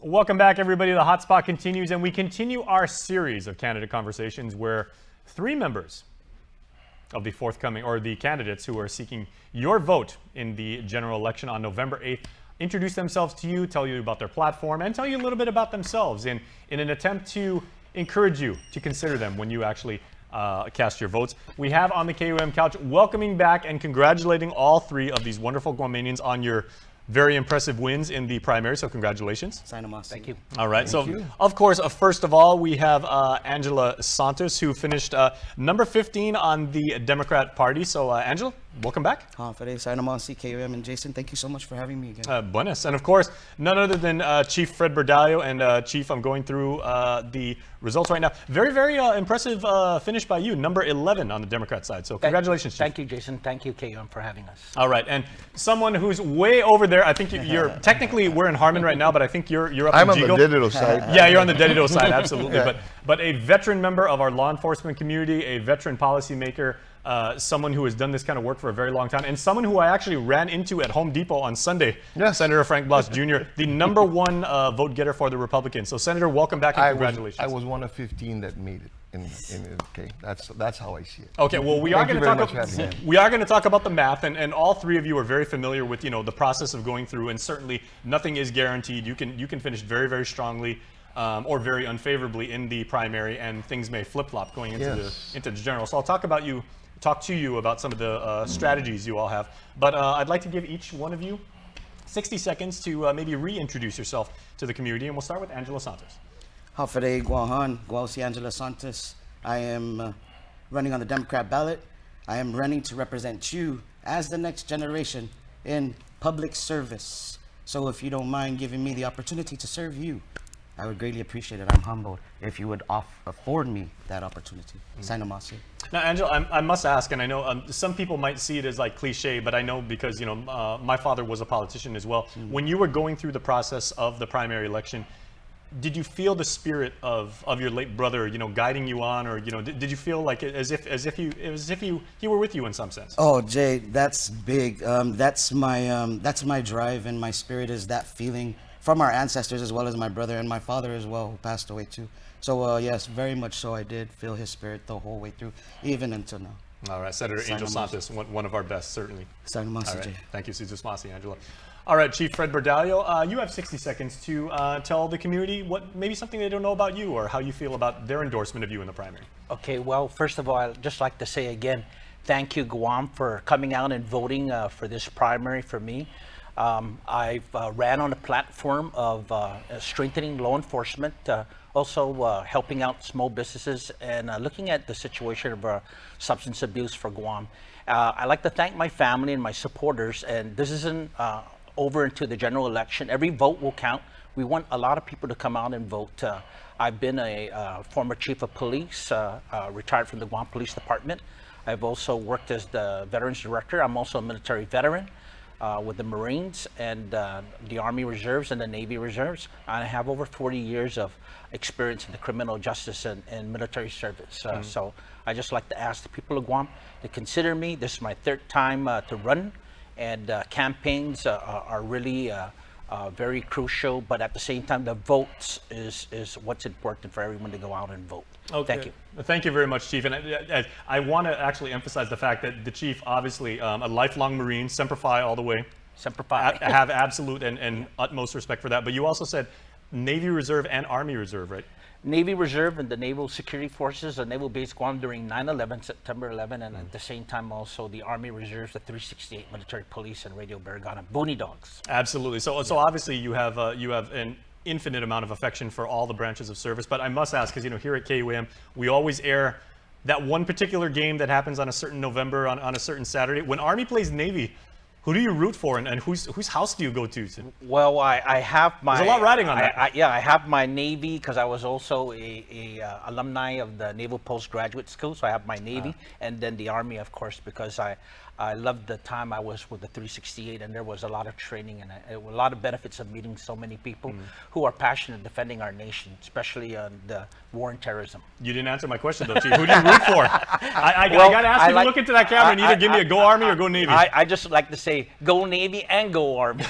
Welcome back, everybody. The Hotspot continues, and we continue our series of candidate conversations where 3 members of the forthcoming, or the candidates who are seeking your vote in the general election on November 8th, introduce themselves to you, tell you about their platform, and tell you a little bit about themselves in an attempt to encourage you to consider them when you actually cast your votes. We have on the KUM couch welcoming back and congratulating all 3 of these wonderful Guamanians on your very impressive wins in the primary, so congratulations. Thank you. All right, of course, first of all, we have Angela Santos, who finished number 15 on the Democrat Party. So, Angela, welcome back. KUM and Jason, thank you so much for having me again. Buenas. And of course, none other than Chief Fred Berdalio. And Chief, I'm going through the results right now. Very, very impressive finish by you, number 11 on the Democrat side. So congratulations, Chief. Thank you, Jason. Thank you, KUM, for having us. All right, and someone who's way over there, I think you're technically, we're in Harmon right now, but I think you're up I'm in on the digital side. Yeah, you're on the digital side, absolutely. But a veteran member of our law enforcement community, a veteran policymaker, someone who has done this kind of work for a very long time, and someone who I actually ran into at Home Depot on Sunday, Senator Frank Blas Jr., the number 1 vote getter for the Republicans. So, Senator, welcome back and congratulations. I was one of 15 that made it. Okay, that's how I see it. Okay, well, we are going to talk about the math, and all 3 of you are very familiar with the process of going through, and certainly nothing is guaranteed. You can finish very, very strongly. Or very unfavorably in the primary, and things may flip-flop going into the general. So I'll talk to you about some of the strategies you all have. But I'd like to give each one of you 60 seconds to maybe reintroduce yourself to the community, and we'll start with Angela Santos. Hafere Guahan, Guausi Angela Santos. I am running on the Democrat ballot. I am running to represent you as the next generation in public service. So if you don't mind giving me the opportunity to serve you, I would greatly appreciate it. I'm humbled if you would afford me that opportunity. Now, Angela, I must ask, and I know some people might see it as like cliche, but I know because my father was a politician as well. When you were going through the process of the primary election, did you feel the spirit of your late brother, guiding you on, or did you feel like as if he were with you in some sense? Oh, Jay, that's big. That's my drive, and my spirit is that feeling from our ancestors, as well as my brother and my father as well, who passed away too. So yes, very much so. I did feel his spirit the whole way through, even until now. All right, Senator Angel Santos, one of our best, certainly. All right. Jay. Thank you, Caesar Smasi, Angela. All right, Chief Fred Berdalio, you have 60 seconds to tell the community maybe something they don't know about you, or how you feel about their endorsement of you in the primary. Okay, well, first of all, I'd just like to say again, thank you, Guam, for coming out and voting for this primary for me. I've ran on a platform of strengthening law enforcement, also helping out small businesses, and looking at the situation of substance abuse for Guam. I'd like to thank my family and my supporters, and this isn't over into the general election. Every vote will count. We want a lot of people to come out and vote. I've been a former chief of police, retired from the Guam Police Department. I've also worked as the Veterans Director. I'm also a military veteran. With the Marines and the Army Reserves and the Navy Reserves. I have over 40 years of experience in the criminal justice and military service. So I just like to ask the people of Guam to consider me. This is my 3rd time to run, and campaigns are really very crucial, but at the same time, the votes is what's important for everyone to go out and vote. Okay. Thank you. Thank you very much, Chief. And I want to actually emphasize the fact that the Chief, obviously a lifelong Marine, Semper Fi all the way. Semper Fi. Have absolute and utmost respect for that. But you also said Navy Reserve and Army Reserve, right? Navy Reserve and the Naval Security Forces, the Naval Base Guam during 9/11, September 11, and at the same time also the Army Reserves, the 368 Military Police, and Radio Barragana, Boonie Dogs. Absolutely. So obviously you have an infinite amount of affection for all the branches of service. But I must ask, because here at KUM, we always air that one particular game that happens on a certain November on a certain Saturday. When Army plays Navy, who do you root for, and whose house do you go to? Well, I have my... There's a lot riding on that. I have my Navy, because I was also a alumni of the Naval Postgraduate School, so I have my Navy, and then the Army, of course, because I loved the time I was with the 368, and there was a lot of training and a lot of benefits of meeting so many people who are passionate defending our nation, especially on the war and terrorism. You didn't answer my question, though, Chief. Who do you root for? I got to ask you to look into that camera and either give me a Go Army or Go Navy. I just like to say Go Navy and Go Army.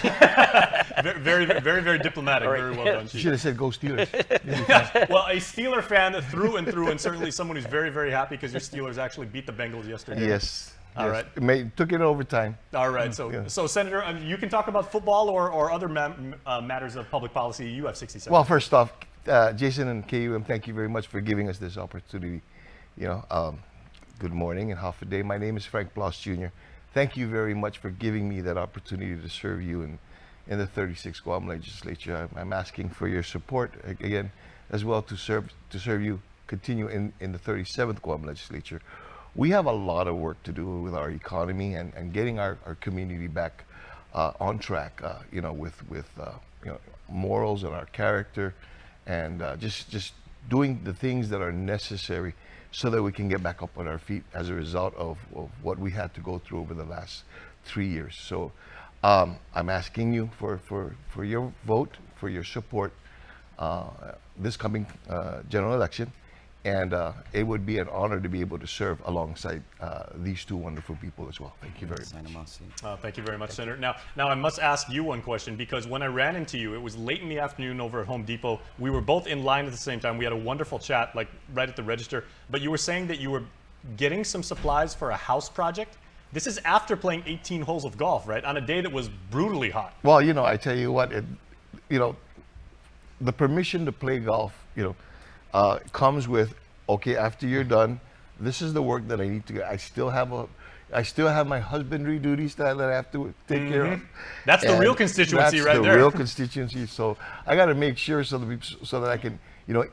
Very, very, very diplomatic. Right. Very well done, You Chief. should have said go Steelers. Well, a Steeler fan through and through, and certainly someone who's very, very happy because your Steelers actually beat the Bengals yesterday. Yes. All yes. right. Took it overtime. All right. So, Yeah. so Senator, you can talk about football or other matters of public policy. You have 60 seconds. Well, first off, Jason and KUM, thank you very much for giving us this opportunity. Good morning and half a day. My name is Frank Blas Jr. Thank you very much for giving me that opportunity to serve you in the 36th Guam Legislature. I'm asking for your support again, as well to serve you, continue in the 37th Guam Legislature. We have a lot of work to do with our economy and getting our community back on track, with morals and our character, and just doing the things that are necessary so that we can get back up on our feet as a result of what we had to go through over the last 3 years. So I'm asking you for your vote, for your support this coming general election. And it would be an honor to be able to serve alongside these two wonderful people as well. Thank you very much. Thank you very much, Senator. Now I must ask you one question, because when I ran into you, it was late in the afternoon over at Home Depot. We were both in line at the same time. We had a wonderful chat, like right at the register. But you were saying that you were getting some supplies for a house project. This is after playing 18 holes of golf, right? On a day that was brutally hot. Well, I tell you what, the permission to play golf, comes with, okay, after you're done, this is the work that I need to get. I still have my husbandry duties that I have to take care of. That's the real constituency right there. That's the real constituency. So I got to make sure so that I can,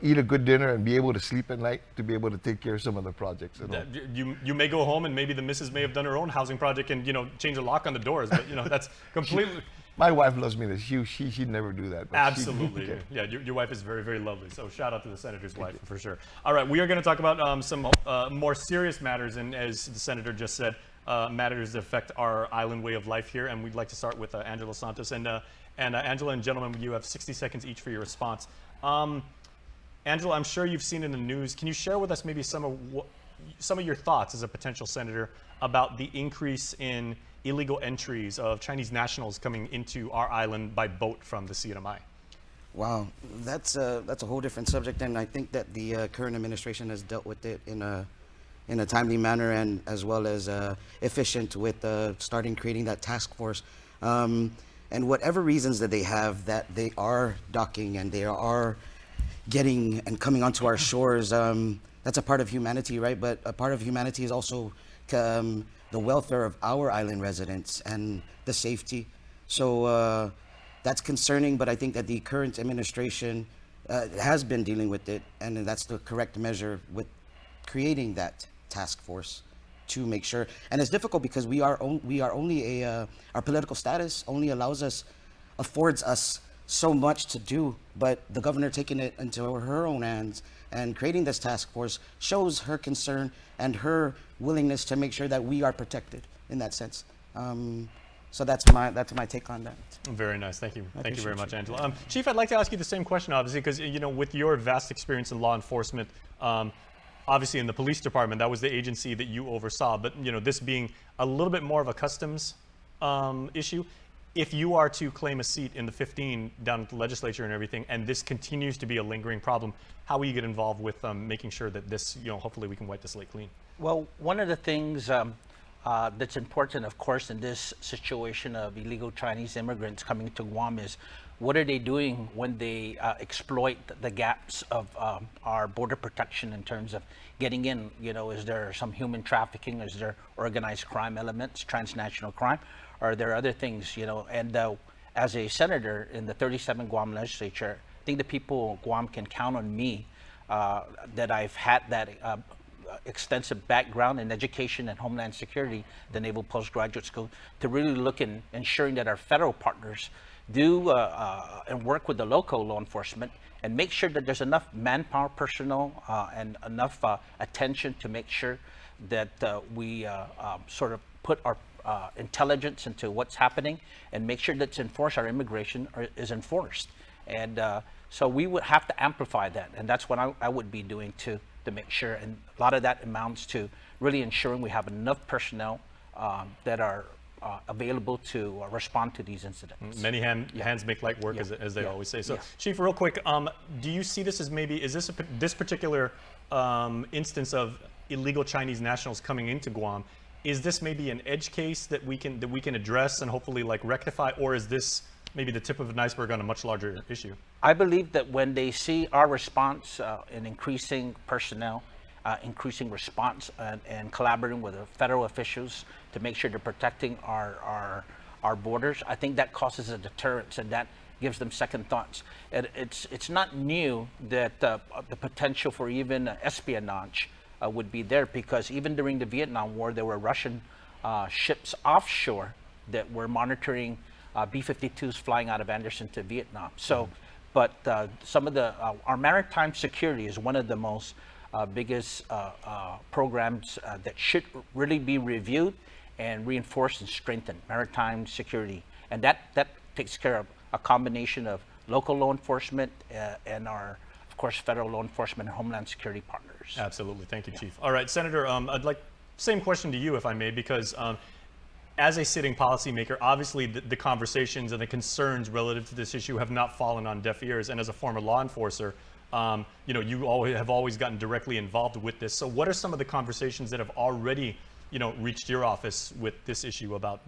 eat a good dinner and be able to sleep at night to be able to take care of some of the projects. You may go home and maybe the missus may have done her own housing project and change the lock on the doors, but that's completely. My wife loves me. She'd never do that. Absolutely. Yeah, your wife is very, very lovely. So shout out to the senator's wife for sure. All right, we are going to talk about some more serious matters, and as the senator just said, matters that affect our island way of life here. And we'd like to start with Angela Santos. And Angela and gentlemen, you have 60 seconds each for your response. Angela, I'm sure you've seen in the news. Can you share with us maybe some of your thoughts as a potential senator about the increase in illegal entries of Chinese nationals coming into our island by boat from the CNMI? Wow, that's a whole different subject, and I think that the current administration has dealt with it in a timely manner, and as well as efficient with creating that task force. And whatever reasons that they have, that they are docking and they are getting and coming onto our shores, that's a part of humanity, right? But a part of humanity is also the welfare of our island residents and the safety. So that's concerning, but I think that the current administration has been dealing with it, and that's the correct measure with creating that task force to make sure. And it's difficult because we are only our political status only affords us so much to do, but the governor taking it into her own hands and creating this task force shows her concern and her willingness to make sure that we are protected in that sense. So that's my take on that. Very nice. Thank you. Thank you very much, Angela. Chief, I'd like to ask you the same question, obviously, because with your vast experience in law enforcement, obviously in the police department, that was the agency that you oversaw. But this being a little bit more of a customs issue, if you are to claim a seat in the 15 down at the legislature and everything, and this continues to be a lingering problem, how will you get involved with making sure that this, hopefully we can wipe the slate clean? Well, one of the things that's important, of course, in this situation of illegal Chinese immigrants coming to Guam is what are they doing when they exploit the gaps of our border protection in terms of getting in? Is there some human trafficking? Is there organized crime elements, transnational crime? Are there other things, And as a senator in the 37 Guam legislature, I think the people of Guam can count on me that I've had that extensive background in education and homeland security, the Naval Postgraduate School, to really look in ensuring that our federal partners do and work with the local law enforcement and make sure that there's enough manpower, personnel, and enough attention to make sure that we sort of put our intelligence into what's happening and make sure that's enforced, our immigration is enforced. And so we would have to amplify that, and that's what I would be doing to make sure. And a lot of that amounts to really ensuring we have enough personnel that are available to respond to these incidents. Many hands make light work, as they always say. So, Yeah. Chief, real quick, do you see this as maybe, is this this particular instance of illegal Chinese nationals coming into Guam, is this maybe an edge case that we can address and hopefully like rectify, or is this maybe the tip of an iceberg on a much larger issue? I believe that when they see our response in increasing personnel, increasing response and collaborating with the federal officials to make sure they're protecting our borders, I think that causes a deterrence, and that gives them second thoughts. And it's not new that the potential for even espionage would be there, because even during the Vietnam War, there were Russian ships offshore that were monitoring B-52s flying out of Anderson to Vietnam. So, but some of our maritime security is one of the most biggest programs that should really be reviewed and reinforced and strengthened, maritime security. And that takes care of a combination of local law enforcement and our, of course, federal law enforcement and homeland security partners. Absolutely, thank you, Chief. All right, Senator, I'd like, same question to you, if I may, because as a sitting policymaker, obviously the conversations and the concerns relative to this issue have not fallen on deaf ears. And as a former law enforcer, you have always gotten directly involved with this. So what are some of the conversations that have already, reached your office with this issue about,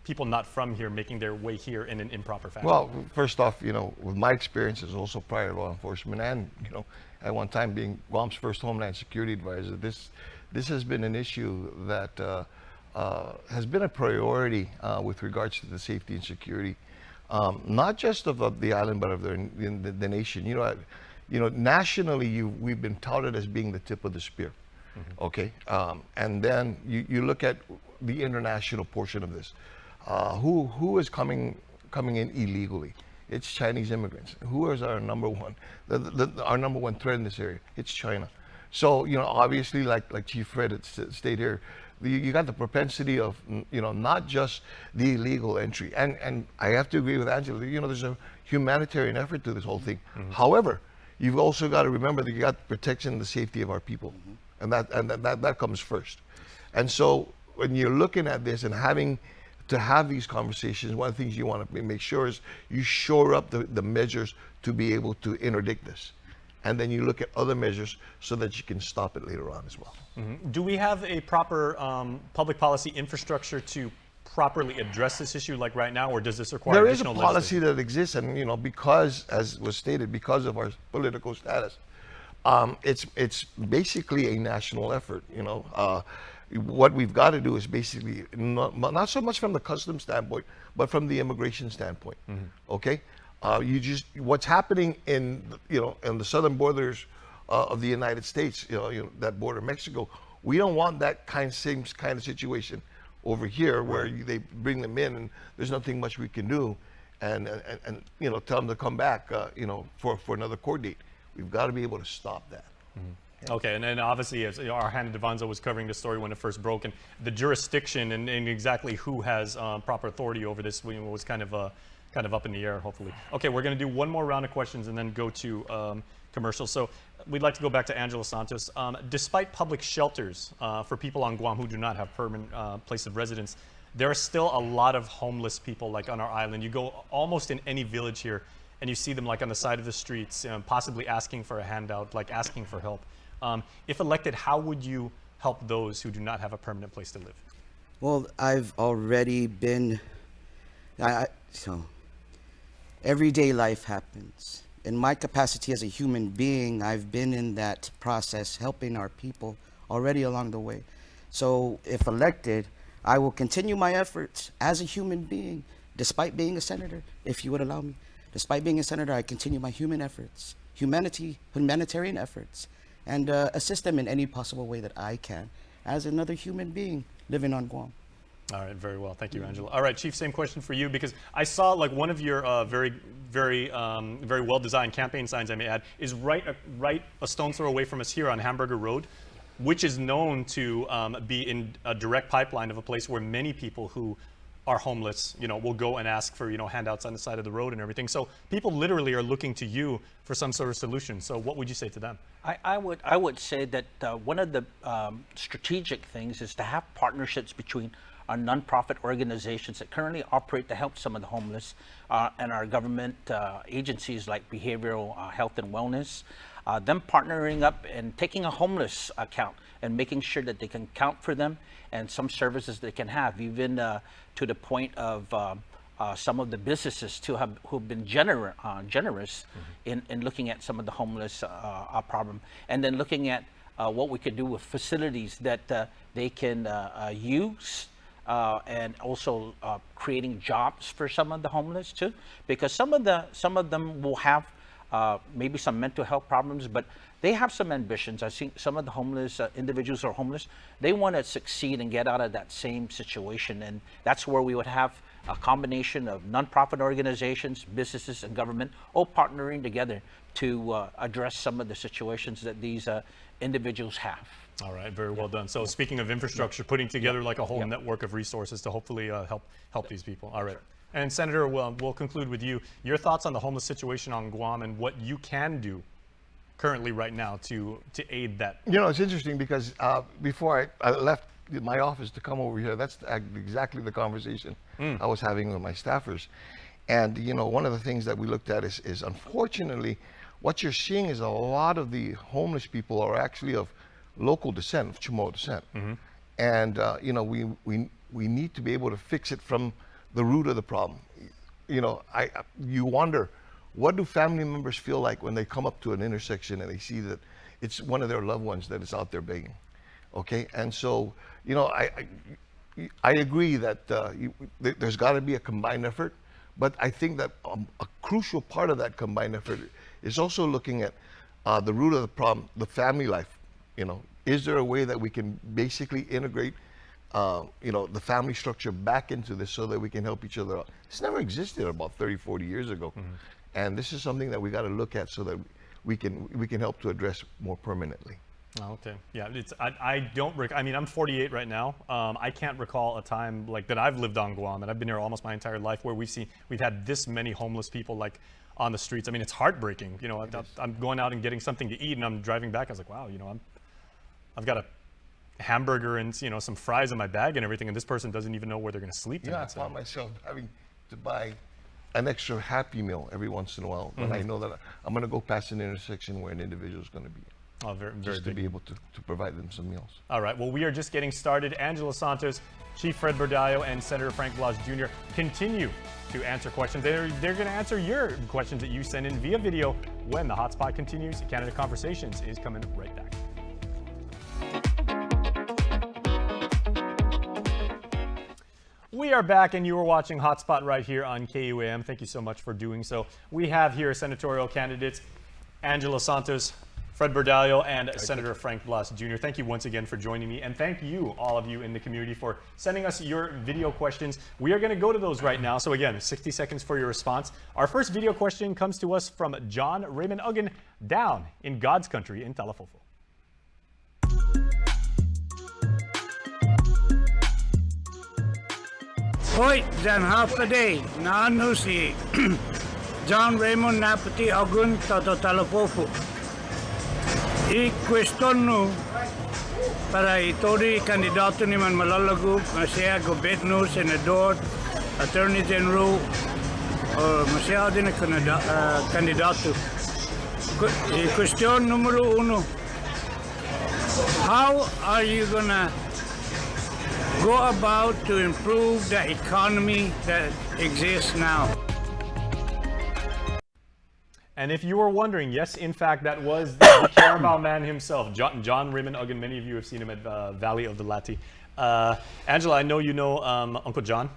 people not from here making their way here in an improper fashion? Well, first off, with my experience as also prior law enforcement and, at one time being Guam's first Homeland Security advisor, this has been an issue that has been a priority with regards to the safety and security, not just of the island, but of the nation. Nationally, we've been touted as being the tip of the spear. Mm-hmm. Okay, and then you look at the international portion of this. Who is coming in illegally? It's Chinese immigrants. Who is our number one? Our number one threat in this area? It's China. So obviously, like Chief Fred had stated here, you got the propensity of not just the illegal entry, and I have to agree with Angela. There's a humanitarian effort to this whole thing. Mm-hmm. However, you've also got to remember that you got the protection and the safety of our people, mm-hmm. and that comes first. And so when you're looking at this and having to have these conversations, one of the things you want to make sure is you shore up the measures to be able to interdict this. And then you look at other measures so that you can stop it later on as well. Mm-hmm. Do we have a proper public policy infrastructure to properly address this issue like right now, or does this require There is a additional policy that exists, and because, as was stated, because of our political status, it's basically a national effort. What we've got to do is basically not so much from the customs standpoint, but from the immigration standpoint. Mm-hmm. Okay. What's happening in the southern borders of the United States, that border Mexico, we don't want that same kind of situation over here where they bring them in and there's nothing much we can do, and tell them to come back, for another court date. We've got to be able to stop that. Mm-hmm. Yeah. Okay, and then obviously, as our Hannah Devanzo was covering the story when it first broke, and the jurisdiction and exactly who has proper authority over this was kind of up in the air, hopefully. Okay, we're going to do one more round of questions and then go to commercials. So we'd like to go back to Angela Santos. Despite public shelters for people on Guam who do not have permanent place of residence, there are still a lot of homeless people like on our island. You go almost in any village here and you see them like on the side of the streets, possibly asking for a handout, like asking for help. If elected, how would you help those who do not have a permanent place to live? Well, I've already been, everyday life happens. In my capacity as a human being, I've been in that process helping our people already along the way. So if elected, I will continue my efforts as a human being, despite being a senator, if you would allow me. Despite being a senator, I continue my human efforts, humanitarian efforts, and assist them in any possible way that I can as another human being living on Guam. All right, very well. Thank you, Angela. All right, Chief, same question for you, because I saw like one of your very well-designed campaign signs, I may add, is right a stone's throw away from us here on Hamburger Road. which is known to be in a direct pipeline of a place where many people who are homeless, will go and ask for, handouts on the side of the road and everything. So people literally are looking to you for some sort of solution. So what would you say to them? I would say that one of the strategic things is to have partnerships between our nonprofit organizations that currently operate to help some of the homeless and our government agencies like behavioral health and wellness. Them partnering up and taking a homeless account and making sure that they can count for them and some services they can have, even to the point of some of the businesses who've been generous in looking at some of the homeless problem, and then looking at what we could do with facilities that they can use, and also creating jobs for some of the homeless too, because some of them will have maybe some mental health problems, but they have some ambitions. I see some of the homeless individuals who are homeless, they want to succeed and get out of that same situation. And that's where we would have a combination of nonprofit organizations, businesses, and government all partnering together to address some of the situations that these individuals have. All right, very well done. So speaking of infrastructure, putting together like a whole network of resources to hopefully help these people. All right. And Senator, we'll conclude with you. Your thoughts on the homeless situation on Guam and what you can do currently right now to aid that. It's interesting because before I left my office to come over here, that's exactly the conversation I was having with my staffers. And one of the things that we looked at is unfortunately what you're seeing is a lot of the homeless people are actually of local descent, of Chamorro descent. And we need to be able to fix it from the root of the problem. You wonder, what do family members feel like when they come up to an intersection and they see that it's one of their loved ones that is out there begging? Okay, and so I agree that there's got to be a combined effort, but I think that a crucial part of that combined effort is also looking at the root of the problem, the family life. Is there a way that we can basically integrate the family structure back into this so that we can help each other out? It's never existed about 30, 40 years ago. And this is something that we got to look at so that we can help to address more permanently. Oh, okay. Yeah, I'm 48 right now. I can't recall a time like that I've lived on Guam, and I've been here almost my entire life, where we've had this many homeless people like on the streets. I mean, it's heartbreaking. I'm going out and getting something to eat, and I'm driving back. I was like, wow, I've got a hamburger and some fries in my bag and everything, and this person doesn't even know where they're going to sleep tonight. I found myself having to buy an extra Happy Meal every once in a while when I know that I'm going to go past an intersection where an individual is going to be. Oh, very, very just to be able to provide them some meals. All right. Well, we are just getting started. Angela Santos, Chief Fred Berdalio, and Senator Frank Blas Jr. continue to answer questions. They're going to answer your questions that you send in via video when the Hotspot continues. Canada Conversations is coming right back. We are back, and you are watching Hotspot right here on KUAM. Thank you so much for doing so. We have here senatorial candidates Angela Santos, Fred Bordallo, and Senator Frank Blas Jr. Thank you once again for joining me, and thank you, all of you in the community, for sending us your video questions. We are going to go to those right now. So again, 60 seconds for your response. Our first video question comes to us from John Raymond Uggan down in God's country in Talafofo. Hoy, dan half a day, naano si John Raymond Napati Agun Tato Talafofo. I-question no para itori kandidato ni man malalago na siya gobyerno, senador, attorney general, o masya din na kandidato. Question numero uno. How are you gonna go about to improve the economy that exists now? And if you were wondering, yes, in fact, that was the Carabao man himself, John Raymond Uggan. Many of you have seen him at Valley of the Lati. Angela, I know you know Uncle John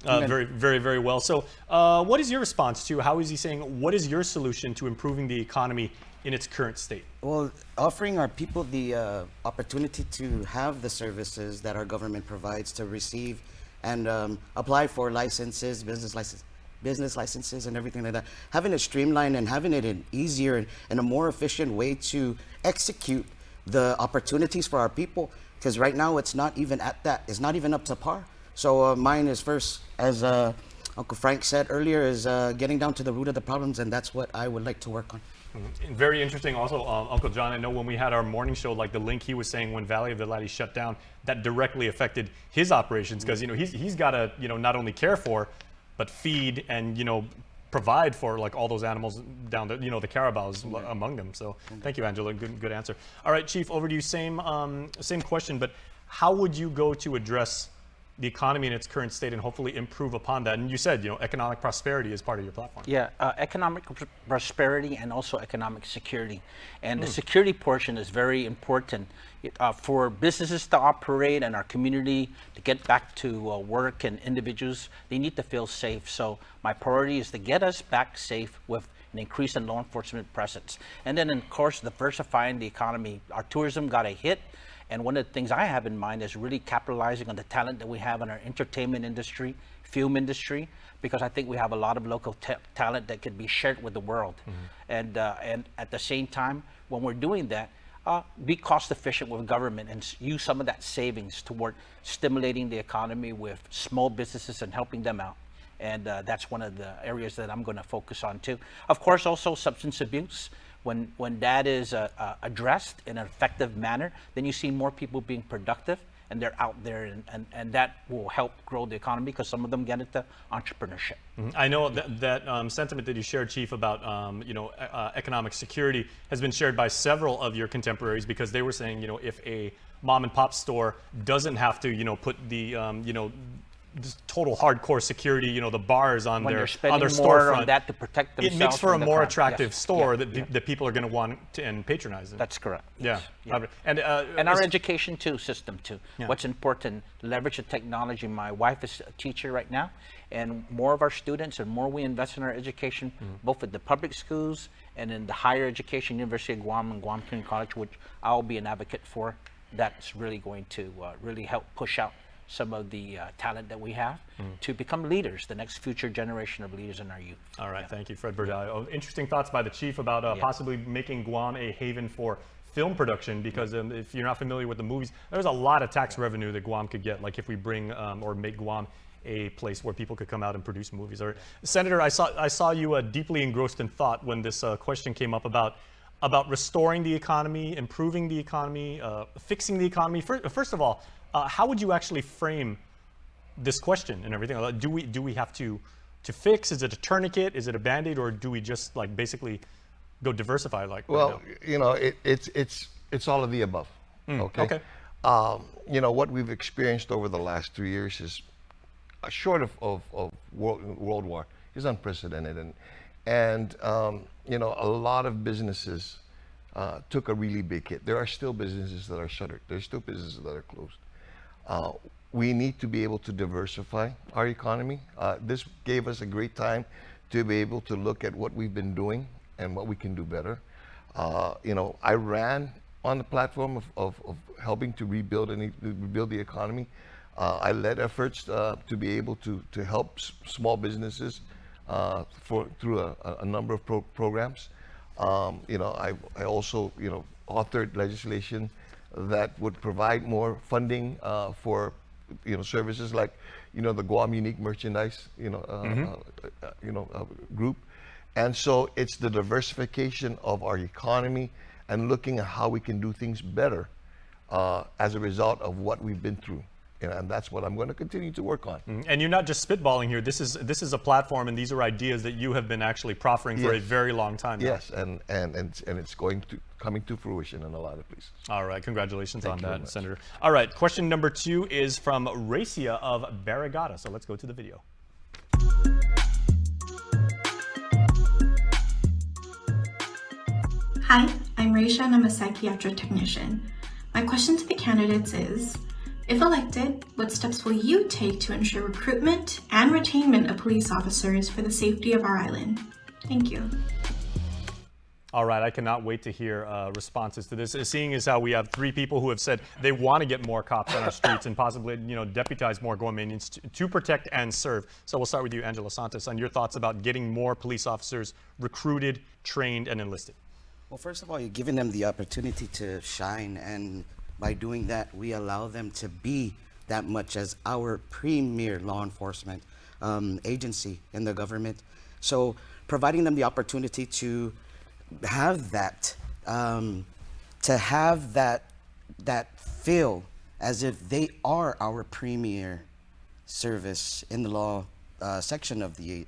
very, very, very well. So what is your response to, how is he saying, what is your solution to improving the economy in its current state? Well, offering our people the opportunity to have the services that our government provides, to receive and apply for licenses, business licenses and everything like that. Having it streamlined and having it an easier and a more efficient way to execute the opportunities for our people, because right now it's not even at that. It's not even up to par. So mine is first, as Uncle Frank said earlier, is getting down to the root of the problems, and that's what I would like to work on. Very interesting. Also, Uncle John, I know when we had our morning show, like the link he was saying when Valley of the Laddie shut down, that directly affected his operations because he's got to not only care for, but feed and provide for like all those animals down there, the carabaos among them. So thank you, Angela. Good answer. All right, Chief, over to you. Same question, but how would you go to address the economy in its current state and hopefully improve upon that? And you said, economic prosperity is part of your platform. Yeah, economic prosperity and also economic security. And the security portion is very important for businesses to operate and our community to get back to work, and individuals, they need to feel safe. So my priority is to get us back safe with an increase in law enforcement presence. And then, of course, diversifying the economy. Our tourism got a hit. And one of the things I have in mind is really capitalizing on the talent that we have in our entertainment industry, film industry, because I think we have a lot of local talent that could be shared with the world. And at the same time, when we're doing that, be cost efficient with government and use some of that savings toward stimulating the economy with small businesses and helping them out. And that's one of the areas that I'm going to focus on too. Of course, also substance abuse. When that is addressed in an effective manner, then you see more people being productive and they're out there, and that will help grow the economy because some of them get into entrepreneurship. I know that sentiment that you shared, Chief, about economic security has been shared by several of your contemporaries because they were saying, if a mom and pop store doesn't have to, put the just total hardcore security, the bars on When their they're on their spending more storefront, on that to protect themselves. it makes for a from the more crime. attractive Yes. store Yeah. that people are going to want to and patronize. That's correct. Yeah. Yes. And our education system too. Yeah. What's important, leverage the technology. My wife is a teacher right now, and more of our students and more we invest in our education, both at the public schools and in the higher education, University of Guam and Guam Community College, which I'll be an advocate for, that's really going to really help push out some of the talent that we have to become leaders, the next future generation of leaders in our youth. All right, thank you, Fred Berdalio. Interesting thoughts by the Chief about possibly making Guam a haven for film production, because if you're not familiar with the movies, there's a lot of tax revenue that Guam could get, like if we bring or make Guam a place where people could come out and produce movies. Or, Senator, I saw you deeply engrossed in thought when this question came up about restoring the economy, improving the economy, fixing the economy. First of all, how would you actually frame this question and everything? Do we have to fix? Is it a tourniquet? Is it a Band-Aid? Or do we just like basically go diversify? Like, well, it's all of the above. Okay. What we've experienced over the last 2 years is short of World War is unprecedented, and a lot of businesses took a really big hit. There are still businesses that are shuttered. There's still businesses that are closed. We need to be able to diversify our economy. This gave us a great time to be able to look at what we've been doing and what we can do better. I ran on the platform of helping to rebuild the economy. I led efforts to be able to help small businesses through a number of programs. I also authored legislation that would provide more funding for services like the Guam Unique Merchandise group. And so it's the diversification of our economy and looking at how we can do things better as a result of what we've been through. And that's what I'm going to continue to work on. And you're not just spitballing here. This is a platform, and these are ideas that you have been actually proffering for a very long time now. Yes, and it's coming to fruition in a lot of places. All right, congratulations on that, Senator. All right, question number 2 is from Racia of Barrigada. So let's go to the video. Hi, I'm Racia and I'm a psychiatric technician. My question to the candidates is, if elected, what steps will you take to ensure recruitment and retainment of police officers for the safety of our island? Thank you. All right, I cannot wait to hear responses to this. Seeing as how we have 3 people who have said they want to get more cops on our streets and possibly, deputize more Guamanians to protect and serve. So we'll start with you, Angela Santos, on your thoughts about getting more police officers recruited, trained, and enlisted. Well, first of all, you're giving them the opportunity to shine, and by doing that, we allow them to be that much as our premier law enforcement agency in the government. So, providing them the opportunity to have that, that feel as if they are our premier service in the law section of the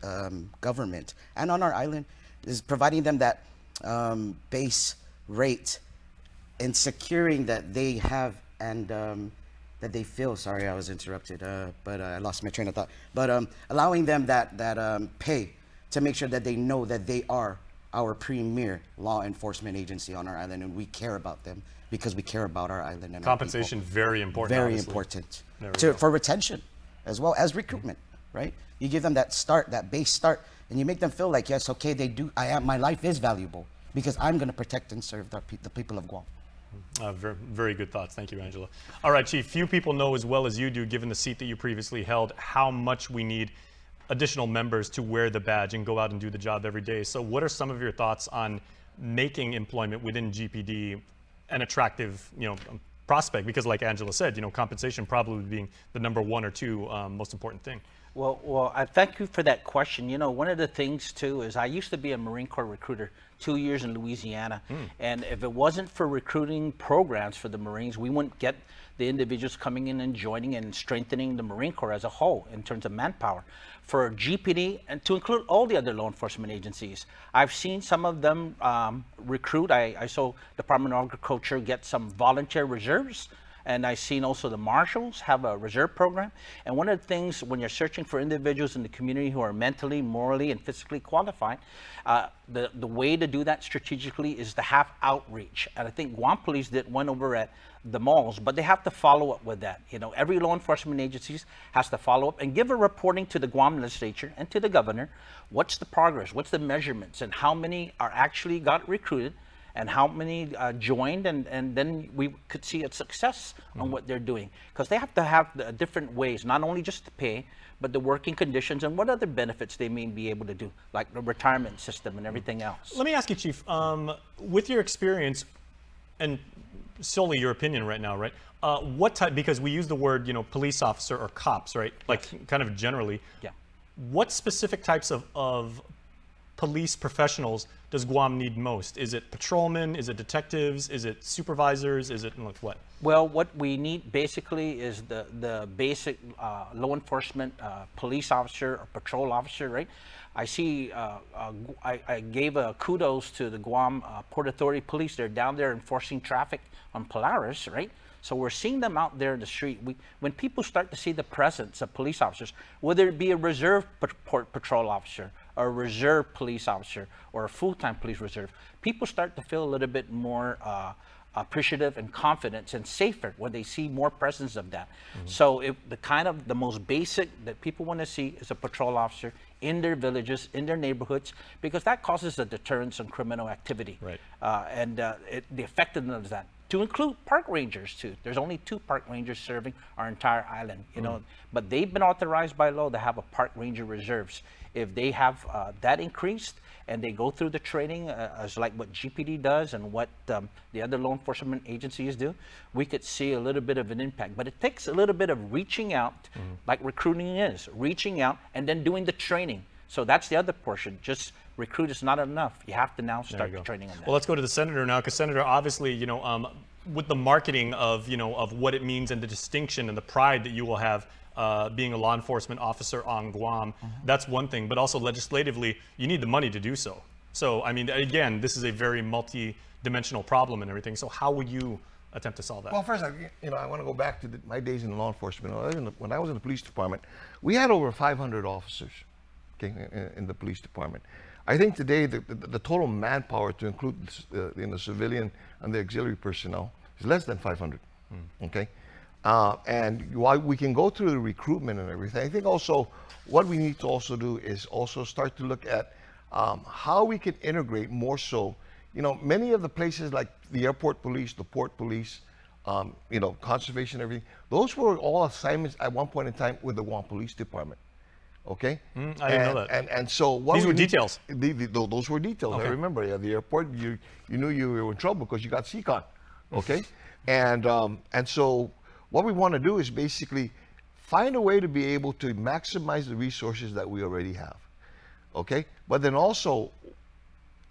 government and on our island, is providing them that base rate and securing that they have and that they feel. Sorry, I was interrupted, but I lost my train of thought. But allowing them that pay to make sure that they know that they are our premier law enforcement agency on our island, and we care about them because we care about our island and Compensation, our people. very important. Very obviously. important There we go. for retention as well as recruitment, right? You give them that start, that base start, and you make them feel like, yes, okay, they do. My life is valuable because I'm going to protect and serve the people of Guam. Very, very good thoughts. Thank you, Angela. All right, Chief, few people know as well as you do, given the seat that you previously held, how much we need additional members to wear the badge and go out and do the job every day. So what are some of your thoughts on making employment within GPD an attractive, prospect? Because like Angela said, compensation probably being the number one or two most important thing. Well, I thank you for that question. One of the things too is I used to be a Marine Corps recruiter 2 years in Louisiana. And if it wasn't for recruiting programs for the Marines, we wouldn't get the individuals coming in and joining and strengthening the Marine Corps as a whole in terms of manpower. For GPD, and to include all the other law enforcement agencies, I've seen some of them recruit. I saw Department of Agriculture get some volunteer reserves. And I've seen also the marshals have a reserve program. And one of the things when you're searching for individuals in the community who are mentally, morally, and physically qualified, the way to do that strategically is to have outreach. And I think Guam Police did one over at the malls, but they have to follow up with that. Every law enforcement agency has to follow up and give a reporting to the Guam legislature and to the governor. What's the progress? What's the measurements? And how many are actually got recruited? And how many joined, and then we could see a success on what they're doing. Because they have to have different ways, not only just the pay, but the working conditions and what other benefits they may be able to do, like the retirement system and everything else. Let me ask you, Chief, with your experience, and solely your opinion right now, right? What type, because we use the word, police officer or cops, right? Like kind of generally. Yeah. What specific types of police professionals does Guam need most? Is it patrolmen? Is it detectives? Is it supervisors? Is it like what? Well, what we need basically is the basic law enforcement police officer or patrol officer, right? I see, I gave a kudos to the Guam Port Authority Police. They're down there enforcing traffic on Polaris, right? So we're seeing them out there in the street. When people start to see the presence of police officers, whether it be a reserve patrol officer, or a reserve police officer, or a full-time police reserve, people start to feel a little bit more appreciative and confident and safer when they see more presence of that. So the most basic that people want to see is a patrol officer in their villages, in their neighborhoods, because that causes a deterrence on criminal activity. Right. The effectiveness of that. To include park rangers too. There's only 2 park rangers serving our entire island, but they've been authorized by law to have a park ranger reserves. If they have that increased and they go through the training as like what GPD does and what the other law enforcement agencies do, we could see a little bit of an impact. But it takes a little bit of reaching out, like recruiting is, reaching out and then doing the training. So that's the other portion. Just recruit is not enough. You have to now start the training on that. Well, let's go to the senator now, because Senator, obviously, with the marketing of what it means and the distinction and the pride that you will have being a law enforcement officer on Guam, that's one thing. But also legislatively, you need the money to do so. So, I mean, again, this is a very multi-dimensional problem and everything. So how would you attempt to solve that? Well, first, I want to go back to my days in law enforcement. When I was in the police department, we had over 500 officers, in the police department. I think today the total manpower to include the civilian and the auxiliary personnel is less than 500. Okay, and while we can go through the recruitment and everything, I think also what we need to also do is also start to look at how we can integrate more so. Many of the places like the airport police, the port police, conservation, everything. Those were all assignments at one point in time with the Guam Police Department. Okay? I didn't know that. And so what These we were need- details. Those were details. Okay. I remember at the airport, you knew you were in trouble because you got CCON. Okay? and so what we want to do is basically find a way to be able to maximize the resources that we already have. Okay? But then also,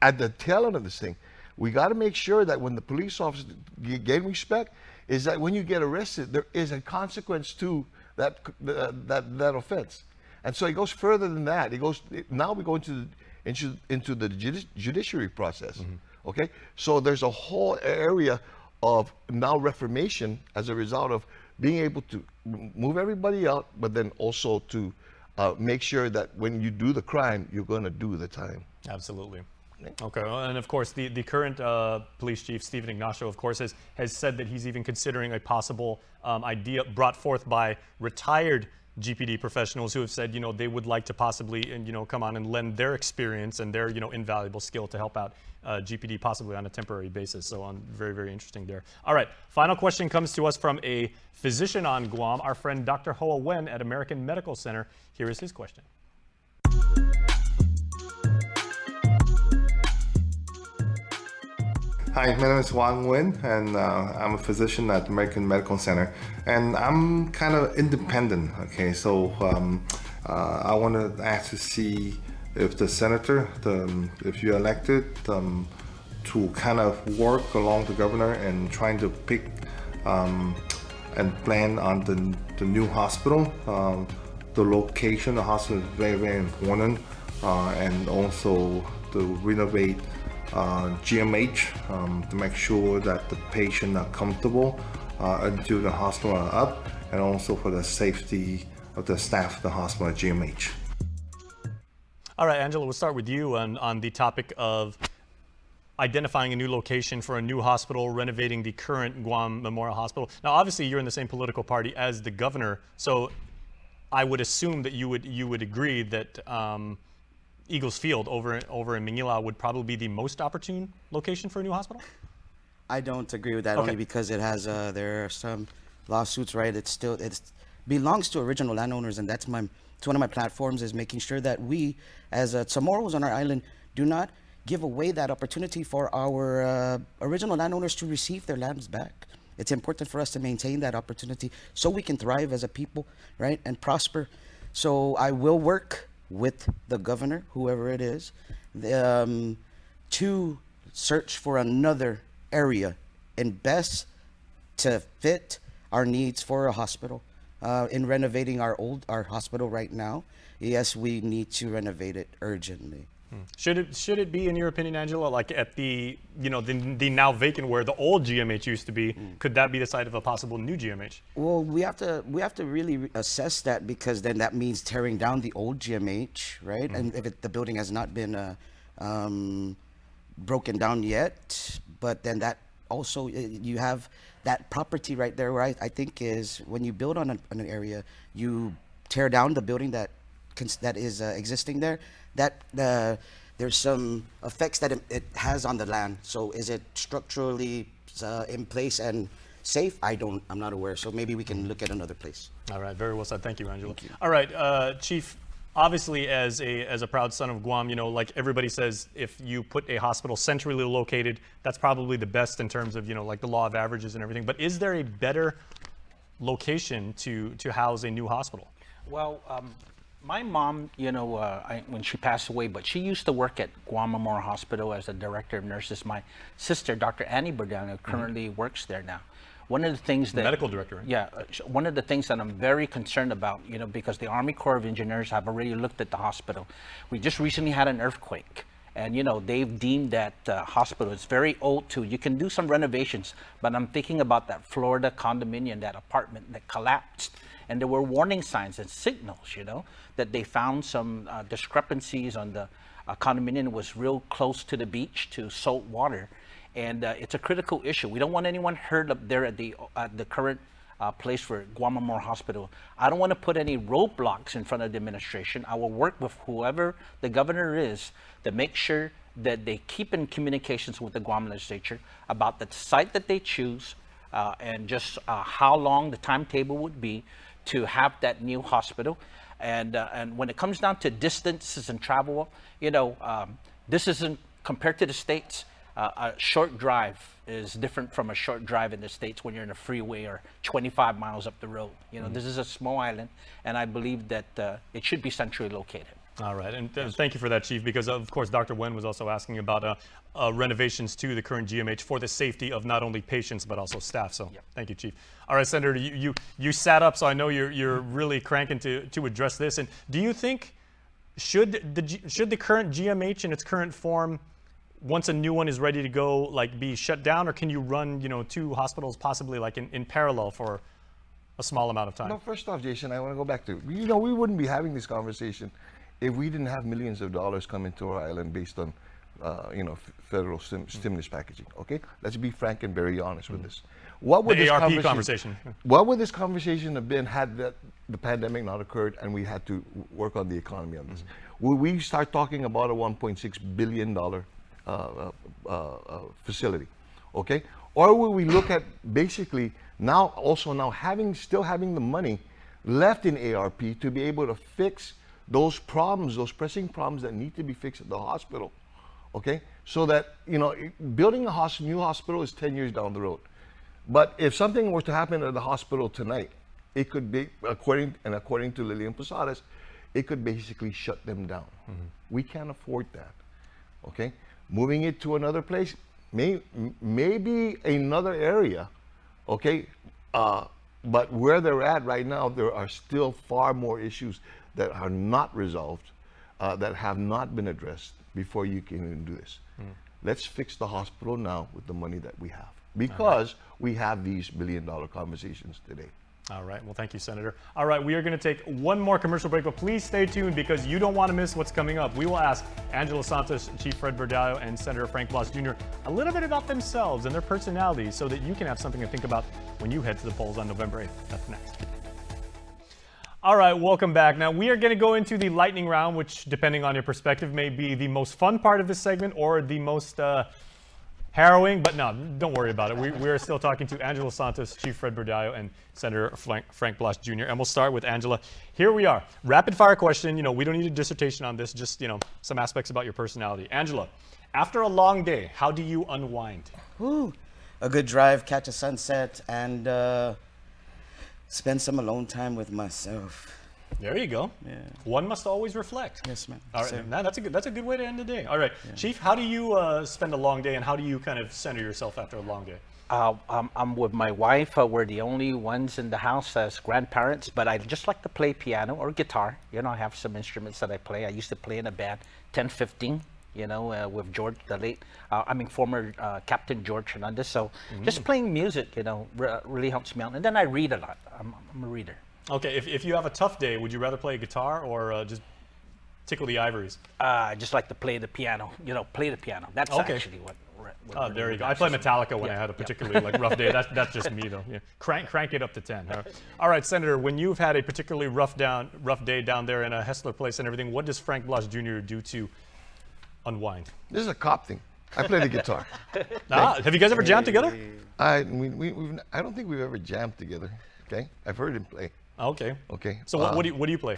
at the tail end of this thing, we got to make sure that when the police officers gain respect, is that when you get arrested, there is a consequence to that offense. And so it goes further than that. Now we go into the judiciary process. Okay, so there's a whole area of now reformation as a result of being able to move everybody out, but then also to make sure that when you do the crime, you're going to do the time. Absolutely. Okay, well, and of course, the current police chief, Stephen Ignacio, of course, has said that he's even considering a possible idea brought forth by retired GPD professionals who have said, they would like to possibly, come on and lend their experience and their, invaluable skill to help out GPD possibly on a temporary basis. So very, very interesting there. All right, final question comes to us from a physician on Guam, our friend Dr. Hoa Wen at American Medical Center. Here is his question. Hi, my name is Wang Nguyen, and I'm a physician at American Medical Center, and I'm kind of independent. Okay, so I want to ask to see if the senator, if you're elected, to kind of work along the governor and trying to pick and plan on the new hospital. The location, the hospital is very, very important, and also to renovate GMH to make sure that the patient are comfortable until the hospital are up, and also for the safety of the staff of the hospital at GMH. All right, Angela, we'll start with you on the topic of identifying a new location for a new hospital, renovating the current Guam Memorial Hospital. Now, obviously, you're in the same political party as the governor, so I would assume that you would agree that Eagles Field over in Manila would probably be the most opportune location for a new hospital? I don't agree with that, Okay. only because it has there are some lawsuits, right? It belongs to original landowners, and it's one of my platforms is making sure that we, as Chamorros on our island, do not give away that opportunity for our original landowners to receive their lands back. It's important for us to maintain that opportunity so we can thrive as a people, right, and prosper. So I will work with the governor, whoever it is, to search for another area and best to fit our needs for a hospital. In renovating our hospital right now, yes, we need to renovate it urgently. Should it be, in your opinion, Angela, like at the the now vacant where the old GMH used to be? Could that be the site of a possible new GMH? Well, we have to really assess that, because then that means tearing down the old GMH, right? And if the building has not been broken down yet, but then that also you have that property right there, where I think is when you build on an area, you tear down the building that is existing there. There's some effects that it has on the land. So is it structurally in place and safe? I'm not aware. So maybe we can look at another place. All right, very well said. Thank you, Angela. All right, Chief. Obviously, as a proud son of Guam, like everybody says, if you put a hospital centrally located, that's probably the best in terms of like the law of averages and everything. But is there a better location to house a new hospital? Well, my mom, when she passed away, but she used to work at Guam Memorial Hospital as a director of nurses. My sister, Dr. Annie Berdalio, currently works there now. One of the things that medical director, right? Yeah, one of the things that I'm very concerned about, because the Army Corps of Engineers have already looked at the hospital. We just recently had an earthquake, and they've deemed that hospital is very old too. You can do some renovations, but I'm thinking about that Florida condominium, that apartment that collapsed, and there were warning signs and signals, that they found some discrepancies on the condominium. It was real close to the beach, to salt water. And it's a critical issue. We don't want anyone hurt up there at the current place for Guam Memorial Hospital. I don't want to put any roadblocks in front of the administration. I will work with whoever the governor is to make sure that they keep in communications with the Guam legislature about the site that they choose and just how long the timetable would be to have that new hospital. And when it comes down to distances and travel, this isn't compared to the States. A short drive is different from a short drive in the States when you're in a freeway or 25 miles up the road. This is a small island, and I believe that it should be centrally located. All right, and thank you for that, Chief, because of course Dr. Wen was also asking about renovations to the current GMH for the safety of not only patients but also staff. So thank you, Chief. All right, Senator, you sat up, so I know you're really cranking to address this. And do you think should the current GMH in its current form, once a new one is ready to go, like be shut down, or can you run 2 hospitals possibly like in parallel for a small amount of time? No, first off, Jason, I want to go back to we wouldn't be having this conversation if we didn't have millions of dollars come into our island based on federal stimulus packaging. Okay, let's be frank and very honest with this. What would the this ARP conversation? What would this conversation have been had the pandemic not occurred and we had to work on the economy on this? Would we start talking about a $1.6 billion facility? Okay, or will we look at basically now still having the money left in ARP to be able to fix those problems, those pressing problems that need to be fixed at the hospital, okay? So that, building a new hospital is 10 years down the road. But if something were to happen at the hospital tonight, it could be, according to Lillian Posadas, it could basically shut them down. We can't afford that, okay? Moving it to another place, maybe another area, okay? But where they're at right now, there are still far more issues that are not resolved, that have not been addressed before you can even do this. Let's fix the hospital now with the money that we have, because we have these billion-dollar conversations today. All right, well, thank you, Senator. All right, we are going to take one more commercial break, but please stay tuned because you don't want to miss what's coming up. We will ask Angela Santos, Chief Fred Berdalio, and Senator Frank Blas Jr. a little bit about themselves and their personalities so that you can have something to think about when you head to the polls on November 8th. That's next. All right, welcome back. Now, we are going to go into the lightning round, which, depending on your perspective, may be the most fun part of this segment or the most harrowing, but no, don't worry about it. We are still talking to Angela Santos, Chief Fred Berdalio, and Senator Frank Blas Jr. And we'll start with Angela. Here we are. Rapid fire question. We don't need a dissertation on this, just, some aspects about your personality. Angela, after a long day, how do you unwind? Ooh, a good drive, catch a sunset, and spend some alone time with myself. There you go. Yeah. One must always reflect. Yes, ma'am. All right, that's a good way to end the day. All right, Chief, how do you spend a long day, and how do you kind of center yourself after a long day? I'm with my wife. We're the only ones in the house as grandparents, but I just like to play piano or guitar. I have some instruments that I play. I used to play in a band, 1015. With George, the late, former Captain George Hernandez. So just playing music, really helps me out. And then I read a lot. I'm a reader. Okay, if you have a tough day, would you rather play guitar or just tickle the ivories? I just like to play the piano. Play the piano. That's actually what there you go. I play Metallica when I had a particularly rough day. That's just me though. Yeah. Crank it up to 10. All right, Senator. When you've had a particularly rough day down there in a Hessler Place and everything, what does Frank Blas Jr. do to unwind? This is a cop thing. I play the guitar. Have you guys ever jammed together? I don't think we've ever jammed together. Okay, I've heard him play. Okay. Okay. So what do you play?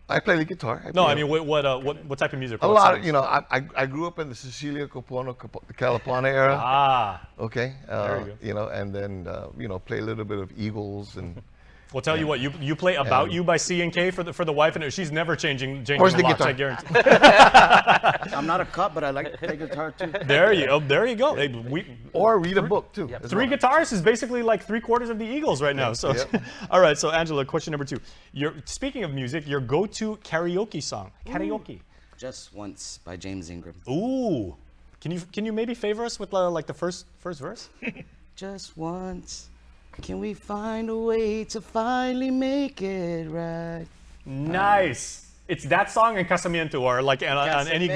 I play the guitar. What type of music? A lot of, I grew up in the Cecilia Capono, Calipana era. Okay. There you go. And then play a little bit of Eagles and. Well, tell you what, you play About You by C&K for the wife, and she's never changing Where's the locks, guitar? I guarantee. I'm not a cop, but I like to play guitar too. There you go. Hey, or read a book too. Yep. 3 guitarists is basically like 3/4 of the Eagles right now. So, all right. So, Angela, question number 2. Speaking of music, your go-to karaoke song. Karaoke. Just Once by James Ingram. Ooh. Can you maybe favor us with like the first verse? Just once. Can we find a way to finally make it right? Nice. It's that song and Casamiento, or like on any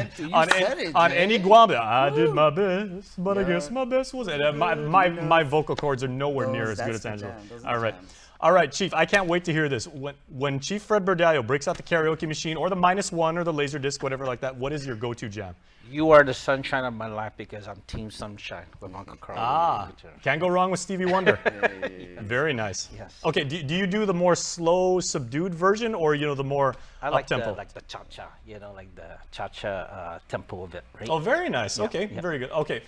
Guam. I did my best, but I guess my best was it. My vocal cords are nowhere near as good as Angela. All right. All right, Chief, I can't wait to hear this. When Chief Fred Berdalio breaks out the karaoke machine or the -1 or the laser disc, whatever like that, what is your go-to jam? You are the sunshine of my life because I'm Team Sunshine with Uncle Carl. Can't go wrong with Stevie Wonder. Very nice. Yes. Okay, do you do the more slow, subdued version, or the more I like up-tempo? the cha-cha, like the cha-cha tempo of it, right? Oh, very nice. Okay, yeah. very good. Okay,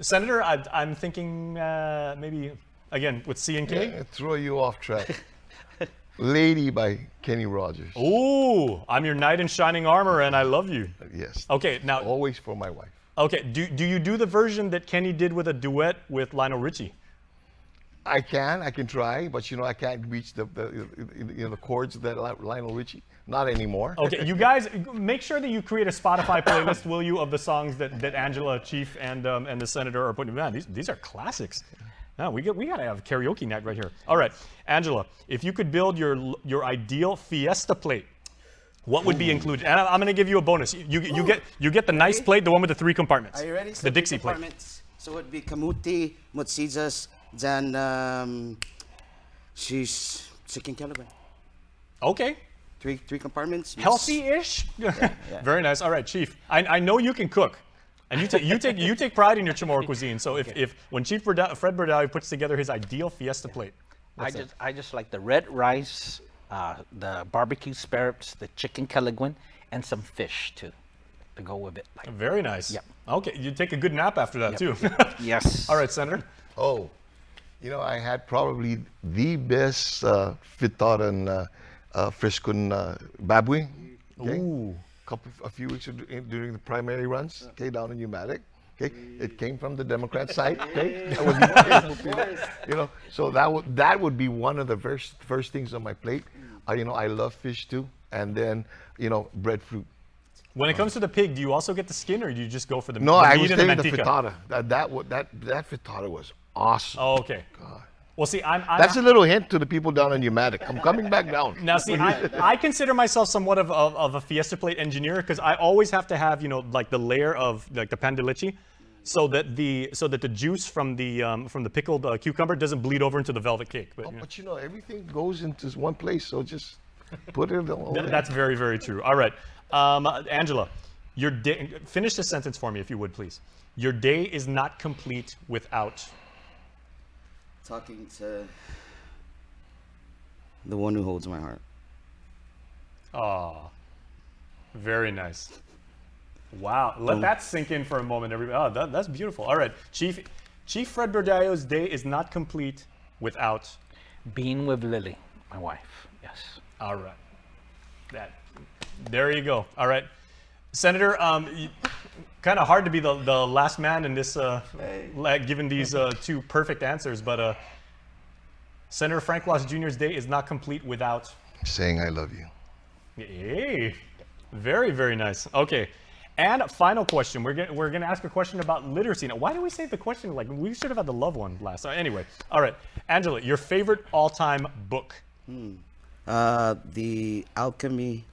Senator, I'm thinking maybe again with C and K. Yeah, throw you off track. Lady by Kenny Rogers. Ooh, I'm your knight in shining armor, and I love you. Yes. Okay, now. Always for my wife. Okay, do you do the version that Kenny did with a duet with Lionel Richie? I can try, but I can't reach the chords that Lionel Richie. Not anymore. Okay, you guys, make sure that you create a Spotify playlist, will you, of the songs that Angela, Chief, and the Senator are putting. Man, these are classics. No, we gotta have karaoke night right here. All right, Angela, if you could build your ideal Fiesta plate, what would be included? And I'm gonna give you a bonus. You get the nice plate, the one with the 3 compartments. Are you ready? The Dixie plate. So it would be kamuti, motsizas, then she's chicken kilogram. Okay. Three compartments. Healthy-ish. Very nice. All right, Chief. I know you can cook. And you take pride in your Chamorro cuisine. So if when Chief Fred Berdalio puts together his ideal Fiesta plate, I just like the red rice, the barbecue spare ribs, the chicken Calaguan, and some fish to go with it. Very nice. Yep. Okay, you take a good nap after that too. Yes. All right, Senator. Oh, I had probably the best frittata and Friscoon babui. Okay? Ooh. A few weeks during the primary runs, okay, down in Pneumatic. Okay, it came from the Democrat side. Okay, so that would be one of the first things on my plate. I love fish too, and then breadfruit. When it comes to the pig, do you also get the skin, or do you just go for the No, the I meat was and the taking the manteca? frittata. That frittata was awesome. Oh, okay. God. Well, see, That's a little hint to the people down in Pneumatic. I'm coming back down. Now, see, I consider myself somewhat of a Fiesta plate engineer because I always have to have, like the layer of like the pan de leche, so that the juice from the pickled cucumber doesn't bleed over into the velvet cake. But, But everything goes into one place, so just put it all there. That's very, very true. All right, Angela, your day. Finish this sentence for me, if you would, please. Your day is not complete without. Talking to the one who holds my heart. Oh, very nice. Wow, let that sink in for a moment, everybody. Oh, that's beautiful. All right, Chief Fred Berdalio's day is not complete without being with Lily, my wife. Yes. All right, there you go. All right, Senator. Kind of hard to be the last man in this, given these 2 perfect answers, but Senator Frank Blas Jr.'s day is not complete without saying I love you. Hey, very, very nice. Okay, and final question. We're gonna ask a question about literacy. Now, why do we save the question? Like, we should have had the love one last. Anyway, all right, Angela, your favorite all-time book? The Alchemy.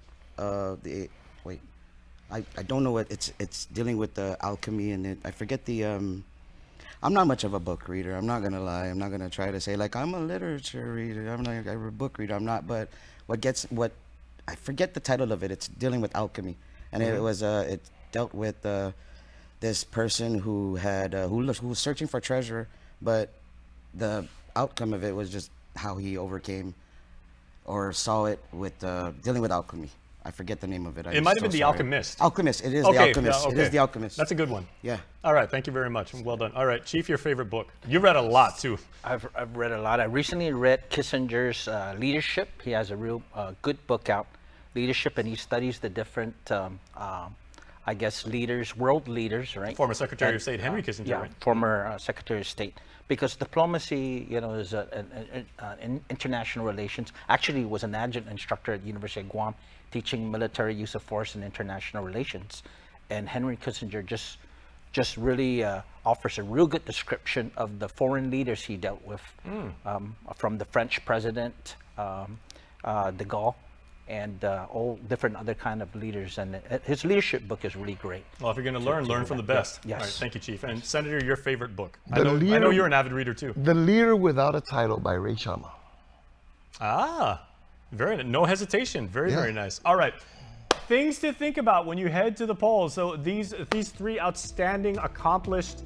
I don't know what it's dealing with the alchemy and it. I forget the. I'm not much of a book reader. I'm not gonna lie. I'm not gonna try to say like I'm a literature reader. I'm not a book reader. I'm not. But I forget the title of it. It's dealing with alchemy, and it dealt with this person who was searching for treasure, but the outcome of it was just how he overcame or saw it with dealing with alchemy. I forget the name of it. It might have been The Alchemist. Alchemist. It is The Alchemist. Okay. It is The Alchemist. That's a good one. Yeah. All right. Thank you very much. Well done. All right, Chief, your favorite book? You read a lot too. I've read a lot. I recently read Kissinger's Leadership. He has a real good book out, Leadership, and he studies the different, leaders, world leaders, right? Former Secretary of State Henry Kissinger. Yeah, right? former Secretary of State. Because diplomacy, is in international relations. Actually, was an adjunct instructor at the University of Guam, teaching military use of force and international relations. And Henry Kissinger just really offers a real good description of the foreign leaders he dealt with, from the French president, de Gaulle, and all different other kind of leaders. And his leadership book is really great. Well, if you're going to learn from the best. Yes. All right, thank you, Chief. And Senator, your favorite book? I The know Leader- you're an avid reader too. The Leader Without a Title by Ray Sharma. Ah, no hesitation. Very, Yeah. very nice. All right. Things to think about when you head to the polls. So these three outstanding, accomplished,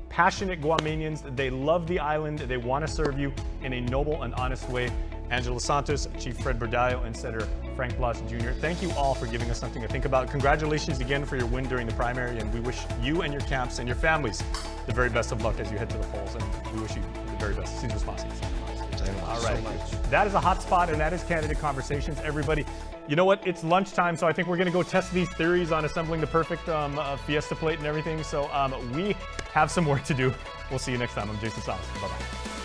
passionate Guamanians, they love the island. They want to serve you in a noble and honest way. Angela Santos, Chief Fred Berdalio, and Senator Frank Blas Jr. Thank you all for giving us something to think about. Congratulations again for your win during the primary, and we wish you and your camps and your families the very best of luck as you head to the polls, and we wish you the very best. Seems responsive. All right. That is a hot spot, and that is Candidate Conversations. Everybody, you know what? It's lunchtime, so I think we're going to go test these theories on assembling the perfect fiesta plate and everything. So we have some work to do. We'll see you next time. I'm Jason Santos. Bye-bye.